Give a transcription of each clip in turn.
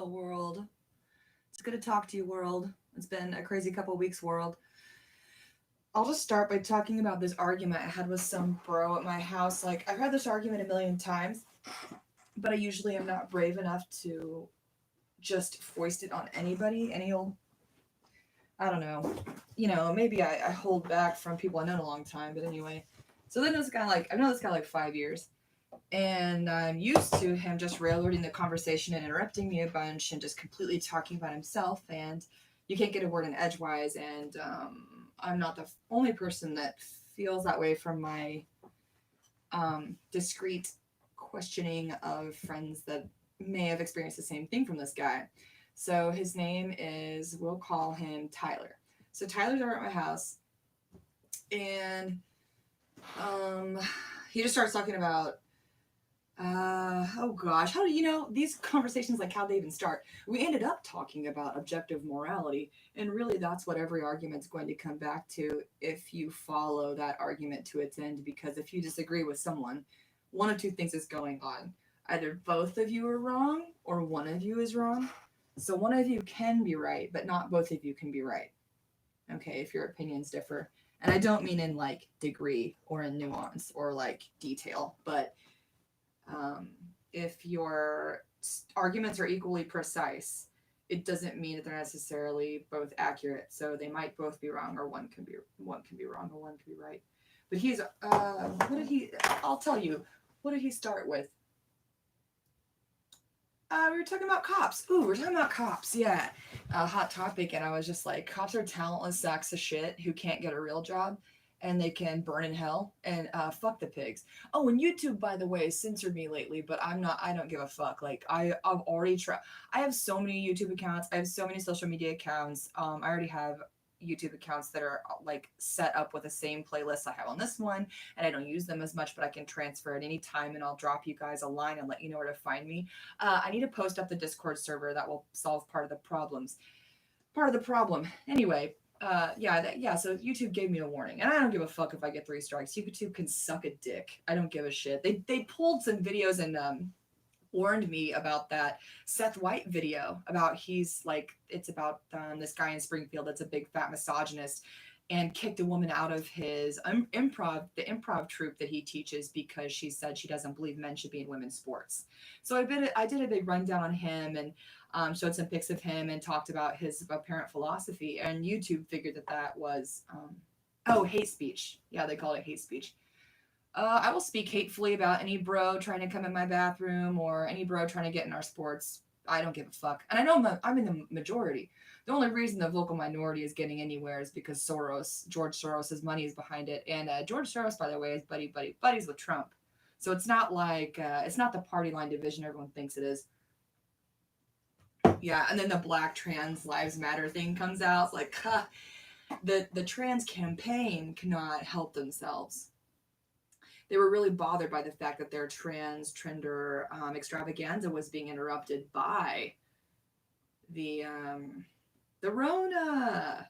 Hello, world. It's good to talk to you, world. It's been a crazy couple weeks, world. I'll just start by talking about this argument I had with some bro at my house. Like, I've had this argument a million times, but I usually am not brave enough to just foist it on anybody. Any old, I don't know. Maybe I hold back from people I've known a long time, but anyway. So then this guy, I've known this guy like 5 years. And I'm used to him just railroading the conversation and interrupting me a bunch and just completely talking about himself. And you can't get a word in edgewise. And I'm not the only person that feels that way from my discreet questioning of friends that may have experienced the same thing from this guy. So his name is, we'll call him Tyler. So Tyler's over at my house, and he just starts talking about oh gosh, how do you know these conversations, like how they even start? We ended up talking about objective morality, and really that's what every argument's going to come back to if you follow that argument to its end, because if you disagree with someone, one of two things is going on. Either both of you are wrong or one of you is wrong. So one of you can be right, but not both of you can be right. Okay, if your opinions differ. And I don't mean in like degree or in nuance or like detail, but um, if your arguments are equally precise, it doesn't mean that they're necessarily both accurate. So they might both be wrong, or one can be wrong, or one can be right. But he's what did he? I'll tell you. What did he start with? We were talking about cops. Ooh, we're talking about cops. Yeah, a hot topic. And I was just like, cops are talentless sacks of shit who can't get a real job, and they can burn in hell. And fuck the pigs. Oh, and YouTube, by the way, censored me lately, but I'm not. I don't give a fuck. Like I've already tried. I have so many YouTube accounts. I have so many social media accounts. I already have YouTube accounts that are like set up with the same playlist I have on this one, and I don't use them as much, but I can transfer at any time, and I'll drop you guys a line and let you know where to find me. I need to post up the Discord server that will solve part of the problems. Part of the problem. Anyway, yeah. So YouTube gave me a warning, and I don't give a fuck if I get 3 strikes. YouTube can suck a dick. I don't give a shit. They pulled some videos and warned me about that Seth White video about it's about this guy in Springfield that's a big fat misogynist and kicked a woman out of his the improv troupe that he teaches because she said she doesn't believe men should be in women's sports. So I did a big rundown on him and showed some pics of him and talked about his apparent philosophy. And YouTube figured that was hate speech. Yeah, they call it hate speech. I will speak hatefully about any bro trying to come in my bathroom or any bro trying to get in our sports. I don't give a fuck. And I know I'm in the majority. The only reason the vocal minority is getting anywhere is because George Soros's money is behind it. And George Soros, by the way, is buddies with Trump. So it's not like, it's not the party line division everyone thinks it is. Yeah, and then the Black Trans Lives Matter thing comes out. It's like, the trans campaign cannot help themselves. They were really bothered by the fact that their transgender extravaganza was being interrupted by the Rona,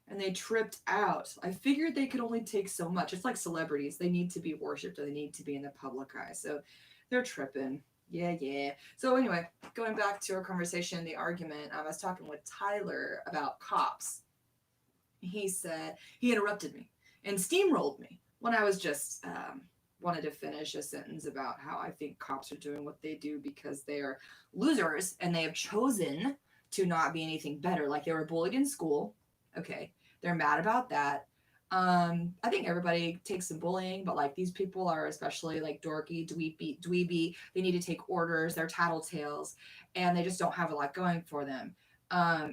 and they tripped out. I figured they could only take so much. It's like celebrities; they need to be worshipped, or they need to be in the public eye. So they're tripping. Yeah. So anyway, going back to our conversation, the argument, I was talking with Tyler about cops. He said he interrupted me and steamrolled me when I was just wanted to finish a sentence about how I think cops are doing what they do because they are losers and they have chosen to not be anything better. Like they were bullied in school. Okay. They're mad about that. I think everybody takes some bullying, but like these people are especially like dorky, dweeby. They need to take orders. They're tattletales, and they just don't have a lot going for them.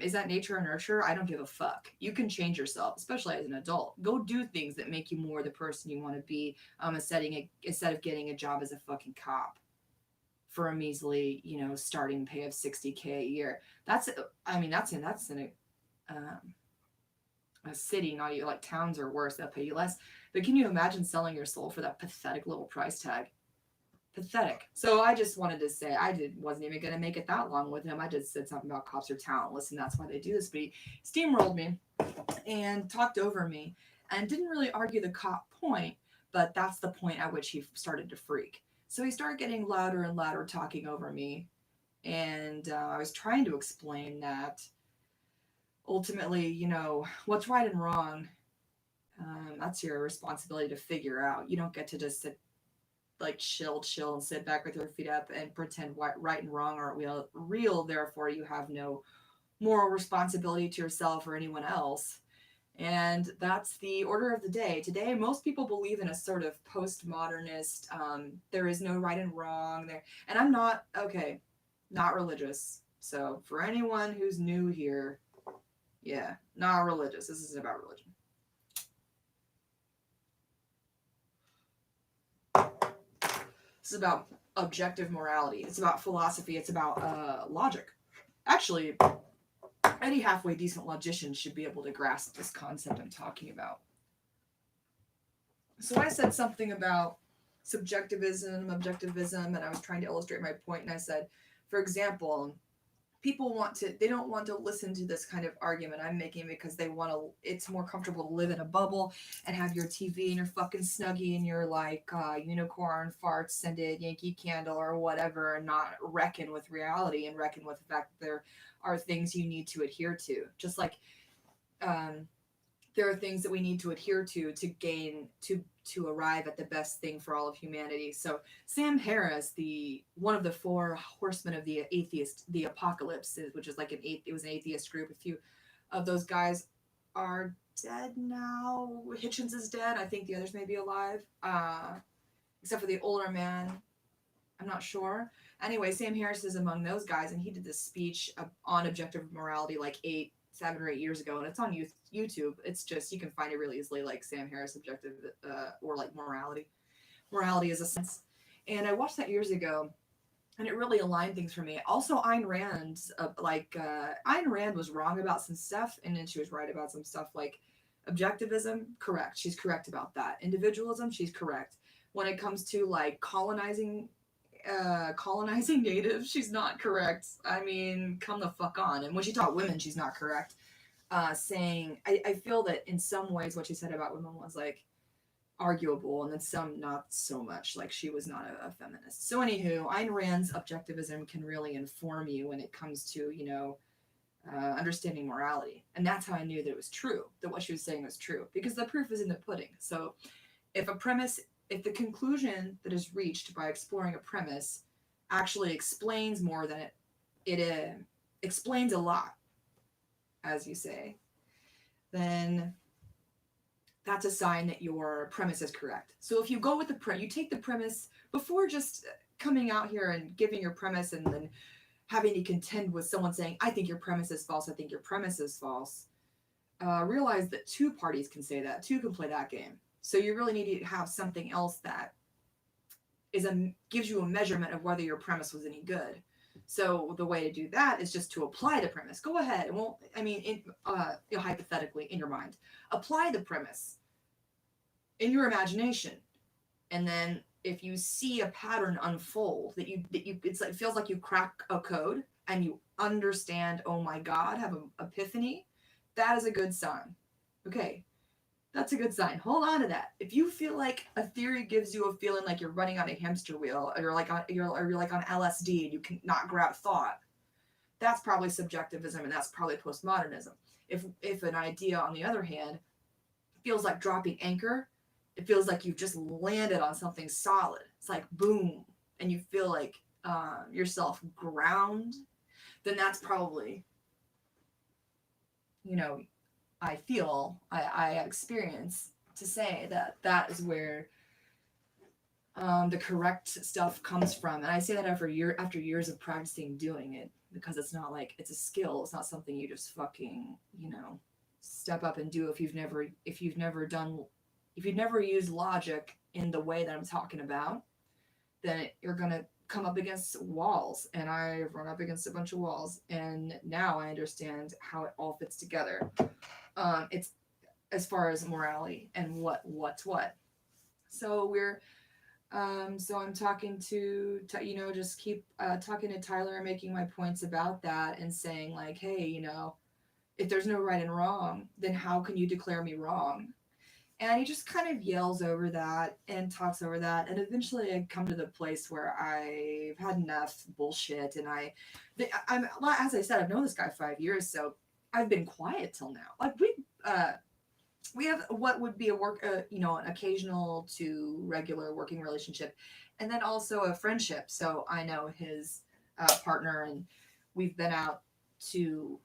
Is that nature or nurture? I don't give a fuck. You can change yourself, especially as an adult. Go do things that make you more the person you want to be. Instead of getting a job as a fucking cop for a measly, starting pay of $60K a year. That's in a city, not even like towns or worse. They'll pay you less. But can you imagine selling your soul for that pathetic little price tag? Pathetic. So I just wanted to say wasn't even going to make it that long with him. I just said something about cops are talentless and that's why they do this. But he steamrolled me and talked over me and didn't really argue the cop point, but that's the point at which he started to freak. So he started getting louder and louder, talking over me. And I was trying to explain that ultimately, what's right and wrong, that's your responsibility to figure out. You don't get to just sit, like, chill and sit back with your feet up and pretend right and wrong aren't real. Therefore, you have no moral responsibility to yourself or anyone else. And that's the order of the day. Today, most people believe in a sort of postmodernist, there is no right and wrong there. And I'm not, okay, not religious. So for anyone who's new here, yeah, not religious. This isn't about religion. This is about objective morality. It's about philosophy. It's about logic. Actually, any halfway decent logician should be able to grasp this concept I'm talking about. So I said something about subjectivism, objectivism, and I was trying to illustrate my point, and I said, for example, they don't want to listen to this kind of argument I'm making because it's more comfortable to live in a bubble and have your TV and your fucking Snuggie and your, like, unicorn farts scented Yankee Candle or whatever, and not reckon with reality and reckon with the fact that there are things you need to adhere to. Just like, there are things that we need to adhere to gain to arrive at the best thing for all of humanity. So Sam Harris, one of the four horsemen of the apocalypse, which is like it was an atheist group. A few of those guys are dead now. Hitchens is dead. I think the others may be alive, except for the older man. I'm not sure. Anyway, Sam Harris is among those guys, and he did this speech on objective morality like 7 or 8 years ago, and it's on YouTube. It's just, you can find it really easily, like Sam Harris objective, or like morality. Morality is a sense. And I watched that years ago, and it really aligned things for me. Also, Ayn Rand, Ayn Rand was wrong about some stuff, and then she was right about some stuff. Like objectivism, correct. She's correct about that. Individualism, she's correct. When it comes to like colonizing natives, she's not correct. I mean, come the fuck on. And when she taught women, she's not correct. Saying, I feel that in some ways what she said about women was like arguable, and then some not so much. Like, she was not a feminist. So anywho, Ayn Rand's objectivism can really inform you when it comes to, understanding morality. And that's how I knew that it was true, that what she was saying was true, because the proof is in the pudding. So if the conclusion that is reached by exploring a premise actually explains more than it explains a lot, as you say, then that's a sign that your premise is correct. So if you go with you take the premise before just coming out here and giving your premise and then having to contend with someone saying, I think your premise is false, I think your premise is false. Realize that two parties can say that, two can play that game. So you really need to have something else that gives you a measurement of whether your premise was any good. So the way to do that is just to apply the premise. Go ahead. Hypothetically, in your mind, apply the premise in your imagination, and then if you see a pattern unfold that it feels like you crack a code and you understand. Oh my God, have an epiphany. That is a good sign. Okay. That's a good sign. Hold on to that. If you feel like a theory gives you a feeling like you're running on a hamster wheel, or you're like on LSD and you cannot grab thought, that's probably subjectivism, and that's probably postmodernism. If an idea, on the other hand, feels like dropping anchor, it feels like you've just landed on something solid. It's like boom, and you feel like yourself ground, then that's probably, I have experience to say that is where the correct stuff comes from. And I say that after years of practicing doing it, because it's not like it's a skill. It's not something you just fucking, step up and do if you've never used logic in the way that I'm talking about. Then you're gonna come up against walls, and I've run up against a bunch of walls, and now I understand how it all fits together. It's as far as morality and what's what. So so I'm talking to just keep talking to Tyler and making my points about that, and saying like, hey, if there's no right and wrong, then how can you declare me wrong? And he just kind of yells over that and talks over that. And eventually I come to the place where I've had enough bullshit. And I'm, as I said, I've known this guy 5 years. So I've been quiet till now. Like we have what would be a work, an occasional to regular working relationship. And then also a friendship. So I know his partner, and we've been out to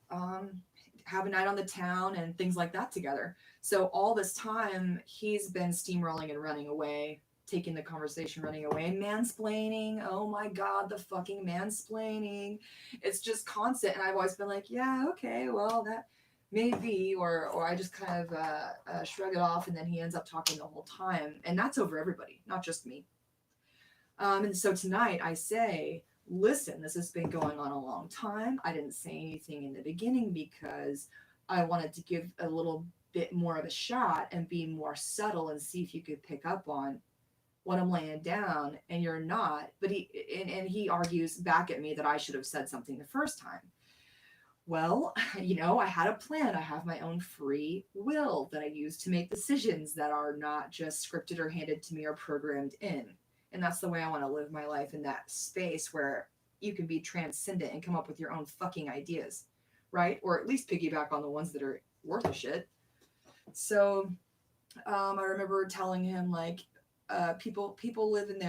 have a night on the town and things like that together. So all this time, he's been steamrolling and running away, taking the conversation, running away, and mansplaining. Oh my God, the fucking mansplaining. It's just constant. And I've always been like, yeah, okay, well, that may be, or I just kind of shrug it off, and then he ends up talking the whole time. And that's over everybody, not just me. And so tonight I say, listen, this has been going on a long time. I didn't say anything in the beginning because I wanted to give a little bit more of a shot and be more subtle and see if you could pick up on what I'm laying down, and you're not. But he argues back at me that I should have said something the first time. Well, I had a plan. I have my own free will that I use to make decisions that are not just scripted or handed to me or programmed in. And that's the way I want to live my life, in that space where you can be transcendent and come up with your own fucking ideas, right? Or at least piggyback on the ones that are worth a shit. So I remember telling him, like, people live in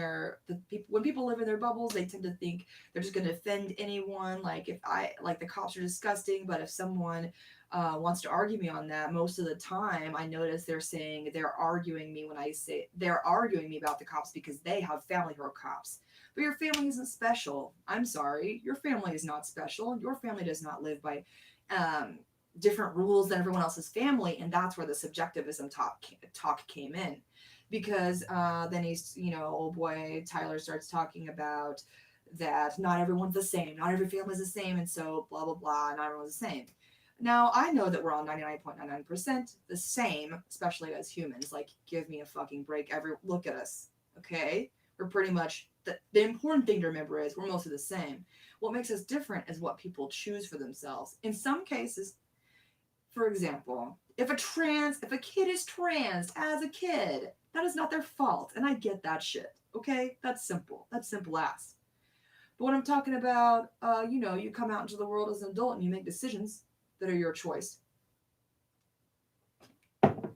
when people live in their bubbles, they tend to think they're just going to offend anyone. Like, if I, like, the cops are disgusting, but if someone wants to argue me on that, most of the time I notice they're arguing me when I say they're arguing me about the cops because they have family who are cops. But your family isn't special. I'm sorry, your family is not special. Your family does not live by different rules than everyone else's family. And that's where the subjectivism talk came in. Because then old boy Tyler starts talking about that not everyone's the same, not every family's the same, and so blah blah blah, not everyone's the same. Now I know that we're all 99.99% the same, especially as humans. Like, give me a fucking break. Look at us, okay? We're pretty much the important thing to remember is we're mostly the same. What makes us different is what people choose for themselves. In some cases, for example, if a kid is trans as a kid, that is not their fault. And I get that shit. Okay? That's simple. That's simple ass. But what I'm talking about, you come out into the world as an adult and you make decisions that are your choice. You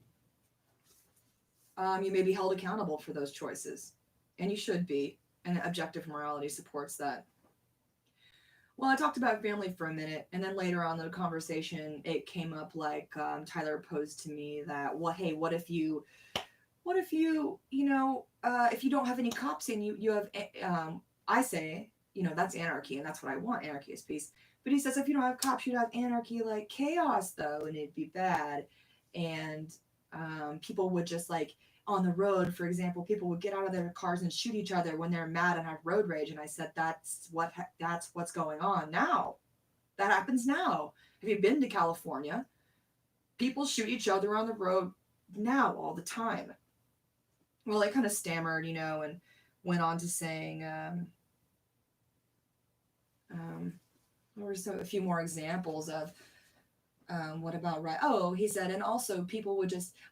may be held accountable for those choices. And you should be. And objective morality supports that. Well, I talked about family for a minute, and then later on in the conversation, it came up, like, Tyler posed to me that, well, hey, what if you, if you don't have any cops and you have, I say, that's anarchy, and that's what I want. Anarchy is peace. But he says, if you don't have cops, you'd have anarchy, like chaos, though, and it'd be bad. And people would just, like, on the road, for example, people would get out of their cars and shoot each other when they're mad and have road rage. And I said, that's what's going on now. That happens now. Have you been to California? People shoot each other on the road now all the time. Well, I kind of stammered, and went on to saying, there were a few more examples of, what about right? Oh, he said, and also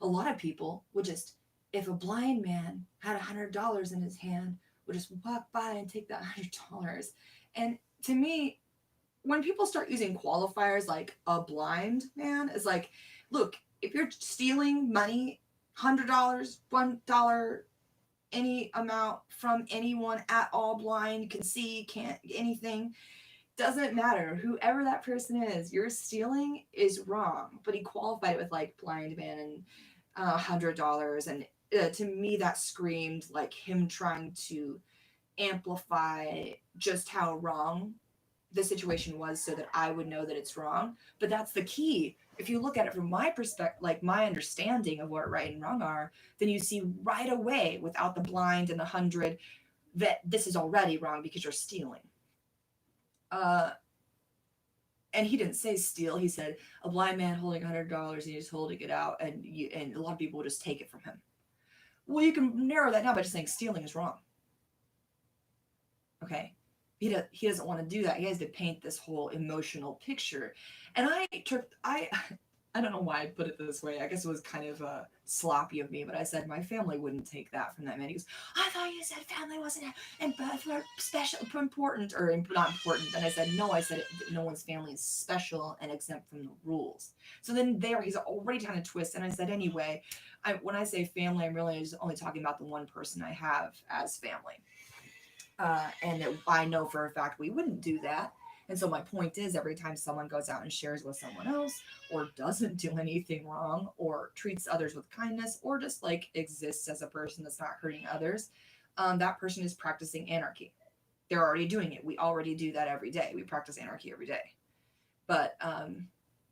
a lot of people would just, if a blind man had $100 in his hand, would just walk by and take that $100. And to me, when people start using qualifiers like a blind man, it's like, look, if you're stealing money, $100, $1, any amount from anyone at all, blind, can see, can't, anything, doesn't matter. Whoever that person is, you're stealing is wrong. But he qualified it with, like, blind man and $100, and to me that screamed like him trying to amplify just how wrong the situation was so that I would know that it's wrong. But that's the key. If you look at it from my perspective, like my understanding of what right and wrong are, then you see right away, without the blind and the 100, that this is already wrong because you're stealing. And he didn't say steal. He said a blind man holding $100 and he's holding it out, and a lot of people will just take it from him. Well, you can narrow that down by just saying stealing is wrong. Okay? He doesn't want to do that. He has to paint this whole emotional picture. And I don't know why I put it this way. I guess it was kind of sloppy of me, but I said my family wouldn't take that from that man. He goes, I thought you said family wasn't special, important, or not important. And I said, no, I said no one's family is special and exempt from the rules. So then there, he's already trying to twist. And I said, anyway, when I say family, I'm really just only talking about the one person I have as family. And that I know for a fact we wouldn't do that. And so my point is, every time someone goes out and shares with someone else, or doesn't do anything wrong, or treats others with kindness, or just like exists as a person that's not hurting others, that person is practicing anarchy. They're already doing it. We already do that every day. We practice anarchy every day. But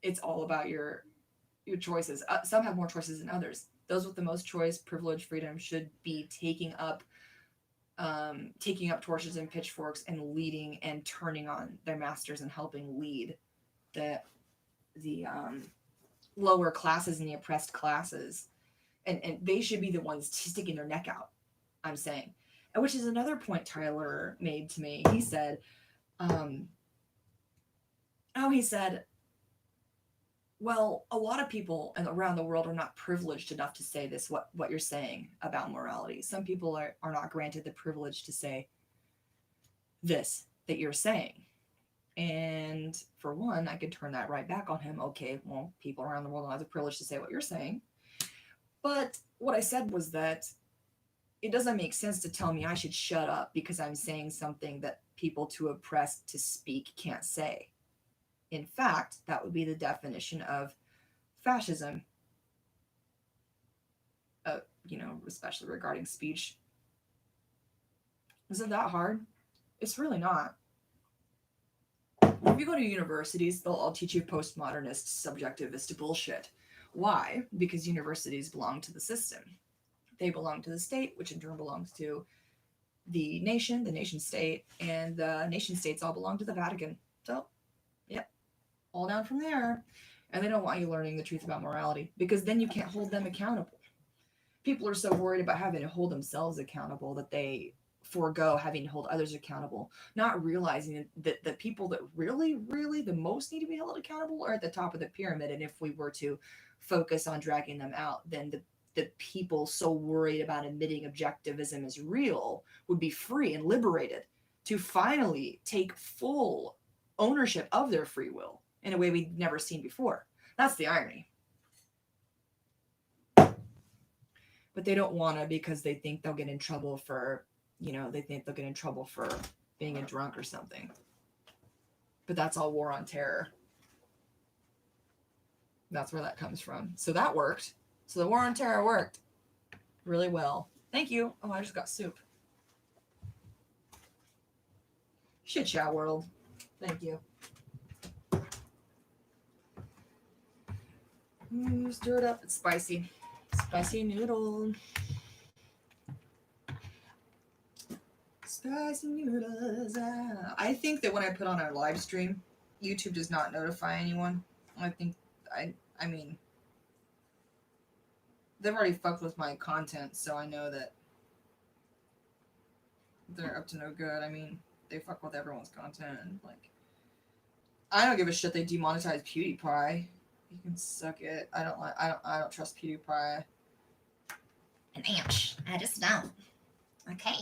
it's all about your choices. Some have more choices than others. Those with the most choice, privilege, freedom should be taking up torches and pitchforks and leading and turning on their masters and helping lead the lower classes and the oppressed classes, and they should be the ones sticking their neck out. I'm saying, and which is another point Tyler made to me. He said, he said, well, a lot of people around the world are not privileged enough to say this, what you're saying about morality. Some people are not granted the privilege to say this that you're saying. And for one, I could turn that right back on him. Okay, well, people around the world don't have the privilege to say what you're saying. But what I said was that it doesn't make sense to tell me I should shut up because I'm saying something that people too oppressed to speak can't say. In fact, that would be the definition of fascism, especially regarding speech. Is it that hard? It's really not. If you go to universities, they'll all teach you postmodernist, subjectivist bullshit. Why? Because universities belong to the system. They belong to the state, which in turn belongs to the nation state, and the nation states all belong to the Vatican. So, yep, all down from there. And they don't want you learning the truth about morality because then you can't hold them accountable. People are so worried about having to hold themselves accountable that they forego having to hold others accountable, not realizing that the people that really, really the most need to be held accountable are at the top of the pyramid. And if we were to focus on dragging them out, then the people so worried about admitting objectivism is real would be free and liberated to finally take full ownership of their free will in a way we'd never seen before. That's the irony. But they don't want to because they think they'll get in trouble for, being a drunk or something. But that's all war on terror. That's where that comes from. So that worked. So the war on terror worked really well. Thank you. Oh, I just got soup. Shit chat world. Thank you. Stir it up. It's spicy. Spicy noodle. Spicy noodles. I think that when I put on a live stream, YouTube does not notify anyone. I mean, they've already fucked with my content, so I know that they're up to no good. I mean, they fuck with everyone's content. Like, I don't give a shit. They demonetized PewDiePie. You can suck it. I don't trust PewDiePie. An inch. I just don't. Okay.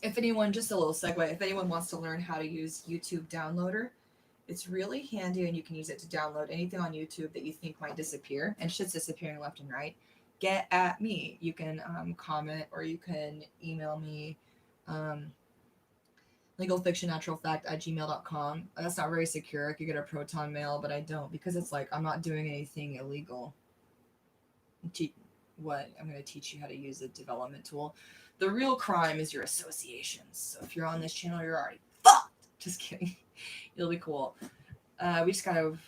If anyone, just a little segue, if anyone wants to learn how to use YouTube Downloader, it's really handy and you can use it to download anything on YouTube that you think might disappear, and shit's disappearing left and right. Get at me. You can comment or you can email me, legalfictionnaturalfact@gmail.com. That's not very secure. I could get a Proton mail, but I don't because it's like I'm not doing anything illegal. I'm going to teach you how to use a development tool. The real crime is your associations. So if you're on this channel, you're already fucked. Just kidding. It'll be cool. We just gotta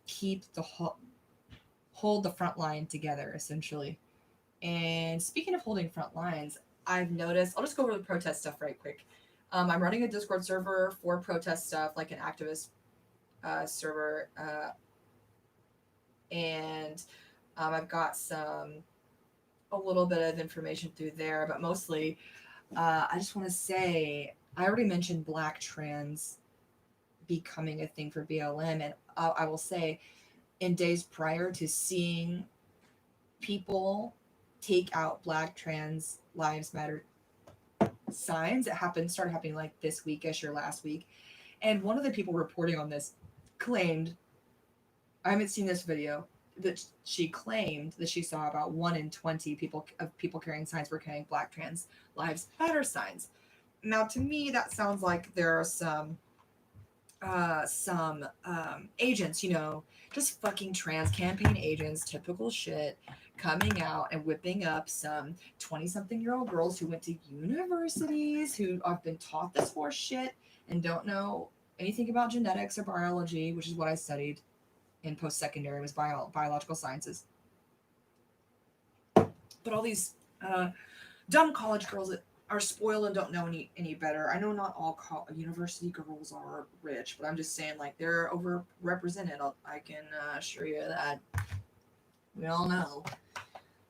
keep hold the front line together, essentially. And speaking of holding front lines, I've noticed, I'll just go over the protest stuff right quick. I'm running a Discord server for protest stuff, like an activist server. And I've got a little bit of information through there, but mostly I just want to say I already mentioned black trans becoming a thing for BLM, and I will say, in days prior to seeing people take out black trans lives matter signs, started happening like this weekish or last week. And one of the people reporting on this claimed, I haven't seen this video, that she claimed that she saw about 1 in 20 people carrying signs were carrying black trans lives matter signs. Now, to me, that sounds like there are some agents, just fucking trans campaign agents, typical shit, coming out and whipping up some 20-something-year-old girls who went to universities, who have been taught this horse shit and don't know anything about genetics or biology, which is what I studied in post-secondary, was biological sciences. But all these dumb college girls that are spoiled and don't know any better. I know not all university girls are rich, but I'm just saying, like, they're overrepresented. I can assure you that. We all know.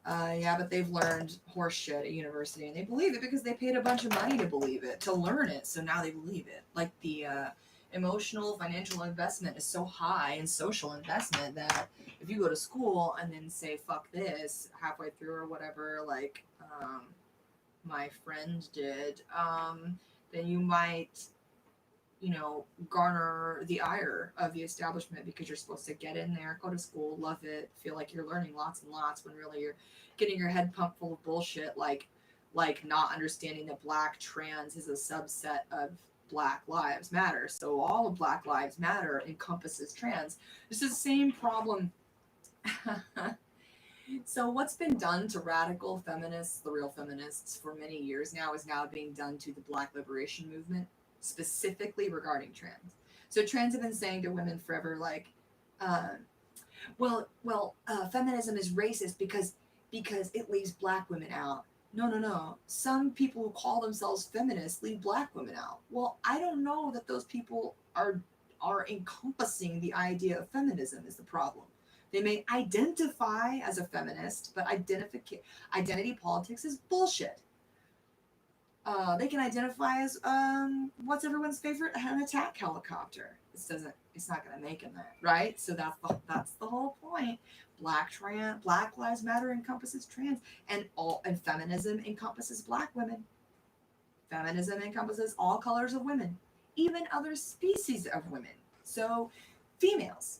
Yeah, but they've learned horse shit at university, and they believe it because they paid a bunch of money to believe it, to learn it, so now they believe it. Like, the emotional, financial investment is so high, and social investment, that if you go to school and then say, fuck this, halfway through or whatever, like, my friend did, then you might, garner the ire of the establishment, because you're supposed to get in there, go to school, love it, feel like you're learning lots and lots, when really you're getting your head pumped full of bullshit, like not understanding that black trans is a subset of Black Lives Matter. So all of Black Lives Matter encompasses trans. It's the same problem. So what's been done to radical feminists, the real feminists, for many years now is now being done to the Black liberation movement, specifically regarding trans. So trans have been saying to women forever, like, feminism is racist because it leaves black women out. No. Some people who call themselves feminists leave black women out. Well, I don't know that those people are encompassing the idea of feminism is the problem. They may identify as a feminist, but identity politics is bullshit. They can identify as what's everyone's favorite, an attack helicopter. It's not going to make them that, right? So that's the whole point. Black Lives Matter encompasses trans, and feminism encompasses black women. Feminism encompasses all colors of women, even other species of women. So females.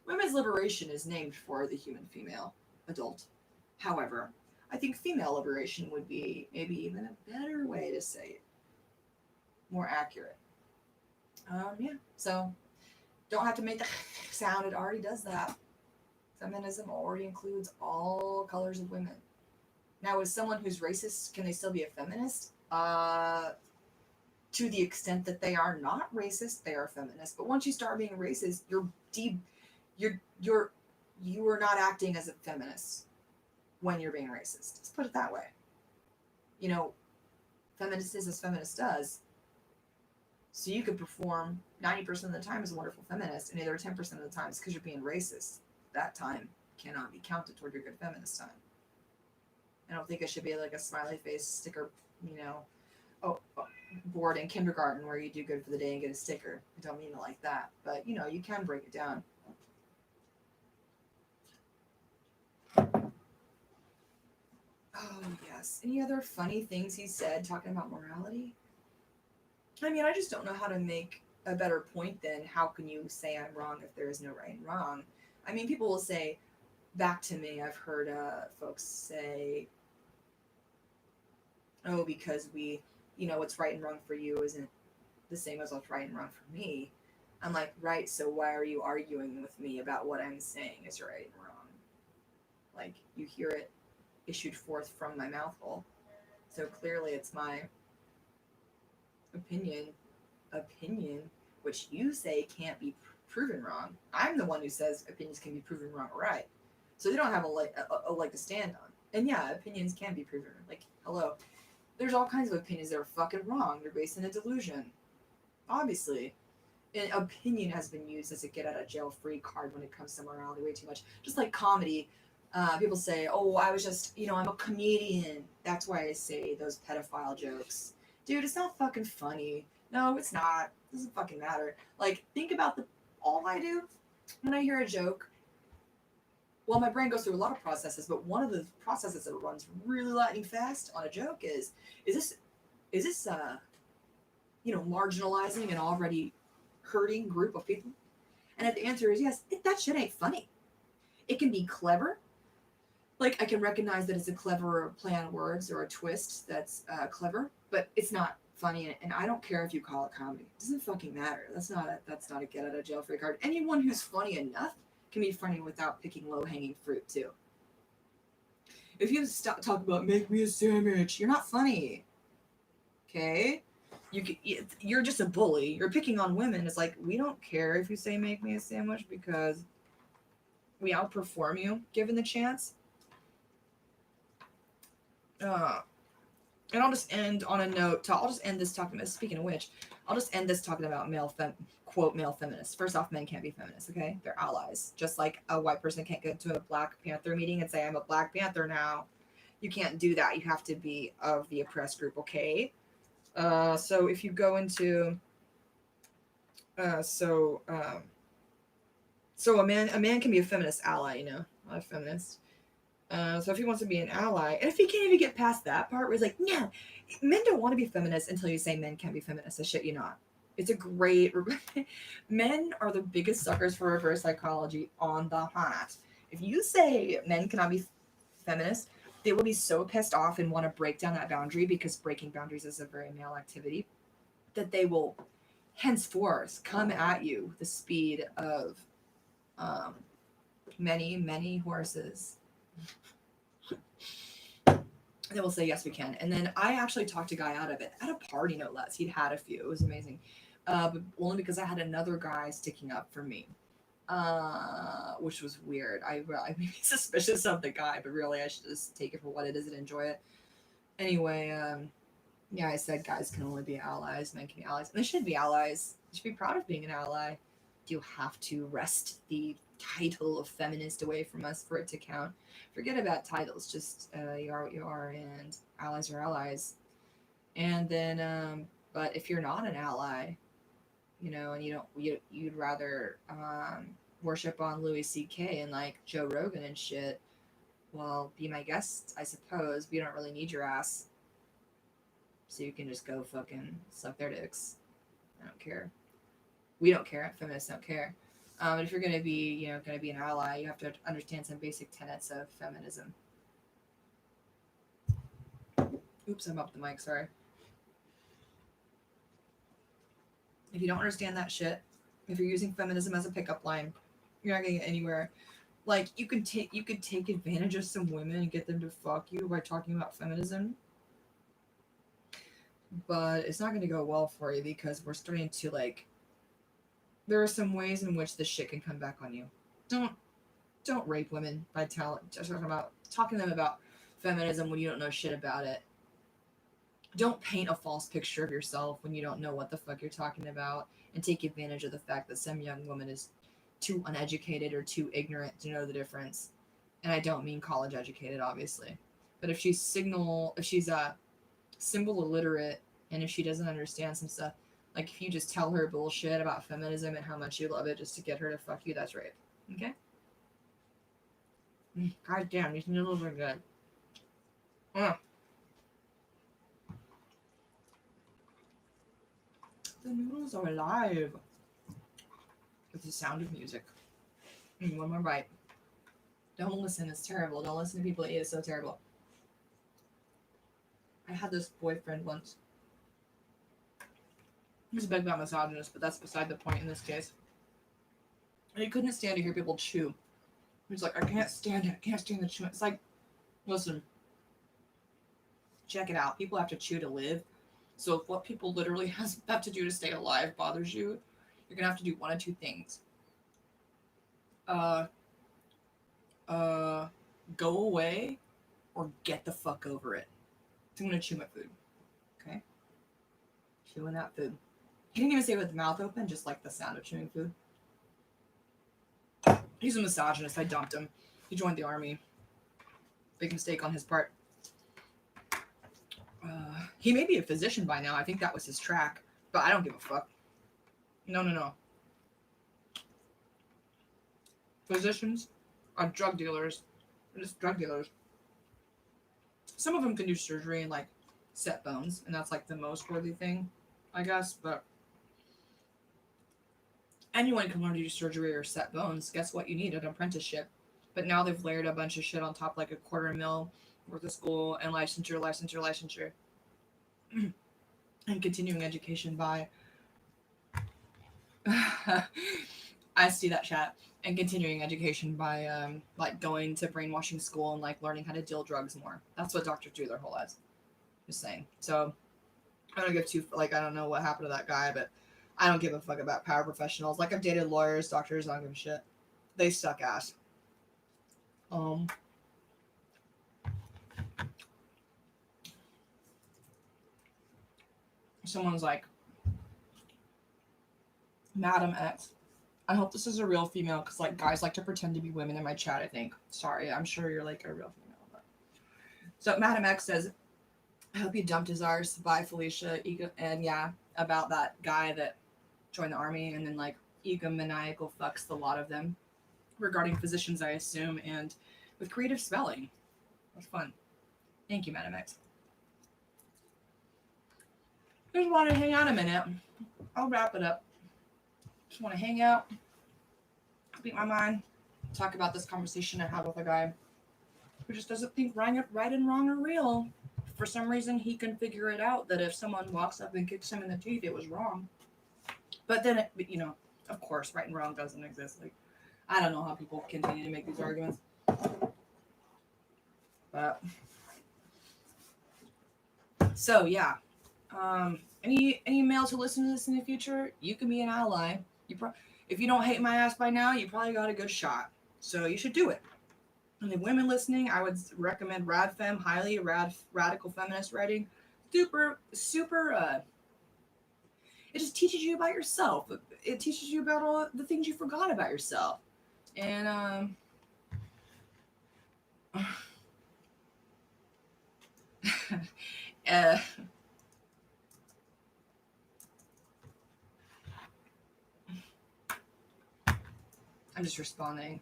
Women's liberation is named for the human female adult. However, I think female liberation would be maybe even a better way to say it. More accurate. Yeah, so don't have to make the sound. It already does that. Feminism already includes all colors of women. Now, as someone who's racist, can they still be a feminist? To the extent that they are not racist, they are feminists. But once you start being racist, you are not acting as a feminist when you're being racist. Let's put it that way. Feminist is as feminist does. So you could perform 90% of the time as a wonderful feminist, and either 10% of the time it's because you're being racist. That time cannot be counted toward your good feminist time. I don't think it should be like a smiley face sticker, board in kindergarten where you do good for the day and get a sticker. I don't mean it like that, but you can break it down. Oh, yes. Any other funny things he said talking about morality? I mean, I just don't know how to make a better point than how can you say I'm wrong if there is no right and wrong? I mean, people will say back to me, I've heard folks say, oh, because what's right and wrong for you isn't the same as what's right and wrong for me. I'm like, right, so why are you arguing with me about what I'm saying is right and wrong? Like, you hear it issued forth from my mouth hole. So clearly it's my opinion, which you say can't be proven wrong. I'm the one who says opinions can be proven wrong or right. So they don't have a leg to stand on. And yeah, opinions can be proven. Like, hello. There's all kinds of opinions that are fucking wrong. They're based in a delusion. Obviously. An opinion has been used as a get out of jail free card when it comes to morality way too much. Just like comedy. People say, oh, I was just, I'm a comedian. That's why I say those pedophile jokes. Dude, it's not fucking funny. No, it's not. It doesn't fucking matter. Like, think about all I do when I hear a joke. Well, my brain goes through a lot of processes, but one of the processes that runs really lightning fast on a joke is this marginalizing an already hurting group of people? And if the answer is yes, that shit ain't funny. It can be clever. Like, I can recognize that it's a clever play on words or a twist that's clever, but it's not funny, and I don't care if you call it comedy. It doesn't fucking matter. That's not a get out of jail free card. Anyone who's funny enough can be funny without picking low hanging fruit too. If you stop talking about make me a sandwich, you're not funny. Okay? You're just a bully. You're picking on women. It's like, we don't care if you say make me a sandwich because we outperform you given the chance. And I'll just end on a note. I'll just end this talking about, speaking of which, I'll just end this talking about quote male feminists. First off, men can't be feminists, okay? They're allies. Just like a white person can't go to a Black Panther meeting and say, I'm a Black Panther now. You can't do that. You have to be of the oppressed group, okay? So if you go into so a man can be a feminist ally, not a feminist. So if he wants to be an ally, and if he can't even get past that part where he's like, no, men don't want to be feminists until you say men can't be feminists. I shit you not. It's a great men are the biggest suckers for reverse psychology on the planet. If you say men cannot be feminists, they will be so pissed off and want to break down that boundary, because breaking boundaries is a very male activity, that they will henceforth come at you with the speed of many horses. They will say, yes, we can. And then I actually talked a guy out of it at a party, no less. He'd had a few. It was amazing. But only because I had another guy sticking up for me, which was weird. I made me suspicious of the guy, but really I should just take it for what it is and enjoy it. Anyway, I said guys can only be allies, men can be allies. And they should be allies. You should be proud of being an ally. Do you have to wrest the title of feminist away from us for it to count? Forget about titles. Just you are what you are, and allies are allies. And then, but if you're not an ally, and you'd rather worship on Louis C.K. and like Joe Rogan and shit, well, be my guest, I suppose. We don't really need your ass, so you can just go fucking suck their dicks. I don't care. We don't care. Feminists don't care. But if you're going to be, an ally, you have to understand some basic tenets of feminism. Oops, I'm up the mic, sorry. If you don't understand that shit, if you're using feminism as a pickup line, you're not going to get anywhere. Like, you could take advantage of some women and get them to fuck you by talking about feminism. But it's not going to go well for you, because we're starting to, like, there are some ways in which this shit can come back on you. Don't rape women by talking to them about feminism when you don't know shit about it. Don't paint a false picture of yourself when you don't know what the fuck you're talking about, and take advantage of the fact that some young woman is too uneducated or too ignorant to know the difference. And I don't mean college educated, obviously. But if she's symbol illiterate, and if she doesn't understand some stuff, like if you just tell her bullshit about feminism and how much you love it just to get her to fuck you, that's rape. Okay? God damn, these noodles are good. The noodles are alive. It's the sound of music. One more bite. Don't listen, it's terrible. Don't listen to people eat, it's so terrible. I had this boyfriend once. He was a big misogynist, but that's beside the point in this case. And he couldn't stand to hear people chew. He's like, I can't stand it. I can't stand the chewing. It's like, listen, check it out. People have to chew to live. So if what people literally have to do to stay alive bothers you, you're going to have to do one of two things. Go away or get the fuck over it. So I'm going to chew my food. Okay? Chewing that food. He didn't even say it with the mouth open, just like the sound of chewing food. He's a misogynist. I dumped him. He joined the army. Big mistake on his part. He may be a physician by now. I think that was his track, but I don't give a fuck. No. Physicians are drug dealers. They're just drug dealers. Some of them can do surgery and like set bones, and that's like the most worthy thing, I guess. But anyone can learn to do surgery or set bones. Guess what? You need an apprenticeship. But now they've layered a bunch of shit on top, like $250,000 worth of school and licensure, and continuing education by. I see that chat. And continuing education by like going to brainwashing school and like learning how to deal drugs more. That's what doctors do their whole lives. Just saying. So I don't give two like I don't know what happened to that guy, but I don't give a fuck about power professionals. Like I've dated lawyers, doctors, I don't give a shit. They suck ass. Someone's like, Madam X. I hope this is a real female because like guys like to pretend to be women in my chat, I think. Sorry, I'm sure you're like a real female. But... So Madam X says, I hope you dumped his arse. Bye, Felicia. And yeah, about that guy that joined the army and then like egomaniacal fucks the lot of them regarding physicians, I assume, and with creative spelling. It was fun. Thank you, Madam X. Just want to hang out a minute. I'll wrap it up. Just want to hang out, speak my mind, talk about this conversation I had with a guy who just doesn't think right and wrong are real. For some reason, he can figure it out that if someone walks up and kicks him in the teeth, it was wrong. But then, of course, right and wrong doesn't exist. Like, I don't know how people continue to make these arguments. But, so yeah. Any males who listen to this in the future, you can be an ally. If you don't hate my ass by now, you probably got a good shot. So you should do it. And the women listening, I would recommend RadFem highly. Radical feminist writing, super. It just teaches you about yourself. It teaches you about all the things you forgot about yourself. And I'm just responding.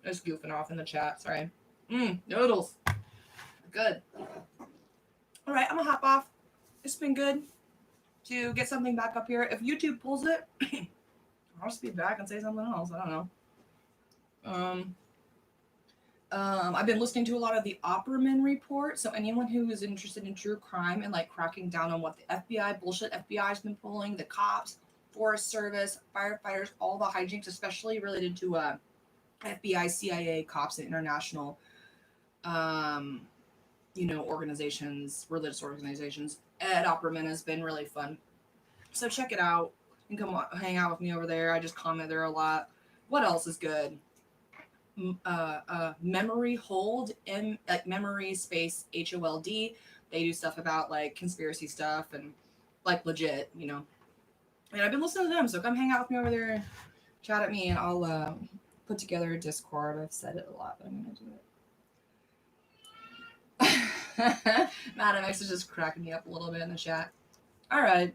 Just goofing off in the chat. Sorry. Noodles. Good. All right, I'm gonna hop off. It's been good to get something back up here. If YouTube pulls it, I'll just be back and say something else. I don't know. I've been listening to a lot of the Opperman report. So anyone who is interested in true crime and like cracking down on what the FBI bullshit FBI's been pulling, the cops, Forest Service, firefighters, all the hijinks, especially related to FBI, CIA, cops, and international, organizations, religious organizations. Ed Opperman has been really fun. So check it out. You can come hang out with me over there. I just comment there a lot. What else is good? Memory Hold, like memory space HOLD. They do stuff about like conspiracy stuff and like legit, And I've been listening to them, so come hang out with me over there, chat at me, and I'll put together a Discord. I've said it a lot, but I'm gonna do it. Madam X is just cracking me up a little bit in the chat. All right.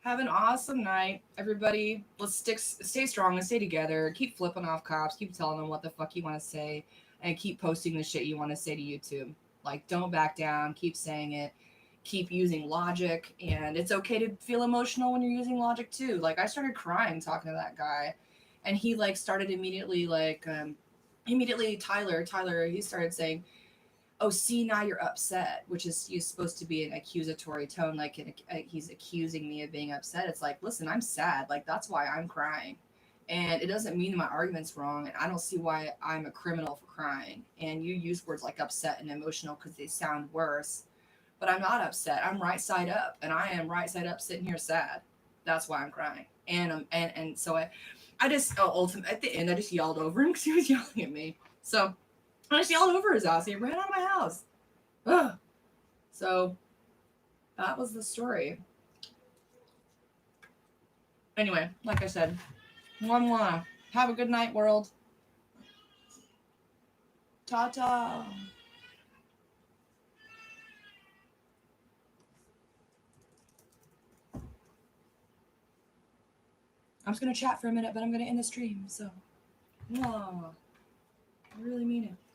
Have an awesome night, everybody. Let's stay strong and stay together. Keep flipping off cops. Keep telling them what the fuck you want to say, and keep posting the shit you want to say to YouTube. Like, don't back down. Keep saying it. Keep using logic, and it's okay to feel emotional when you're using logic too. Like, I started crying talking to that guy, and he like started immediately Tyler. He started saying, oh, see, now you're upset, which is supposed to be an accusatory tone, like he's accusing me of being upset. It's like, listen, I'm sad. Like, that's why I'm crying. And it doesn't mean my argument's wrong, and I don't see why I'm a criminal for crying. And you use words like upset and emotional because they sound worse. But I'm not upset. I'm right side up, and I am right side up sitting here sad. That's why I'm crying. And so I just, ultimately, at the end, I just yelled over him because he was yelling at me. So I just yelled over his house. He ran out of my house. Ugh. So that was the story. Anyway, like I said, Mwah, mwah. Have a good night, world. Ta-ta. I'm just going to chat for a minute, but I'm going to end the stream, so. Mwah. I really mean it.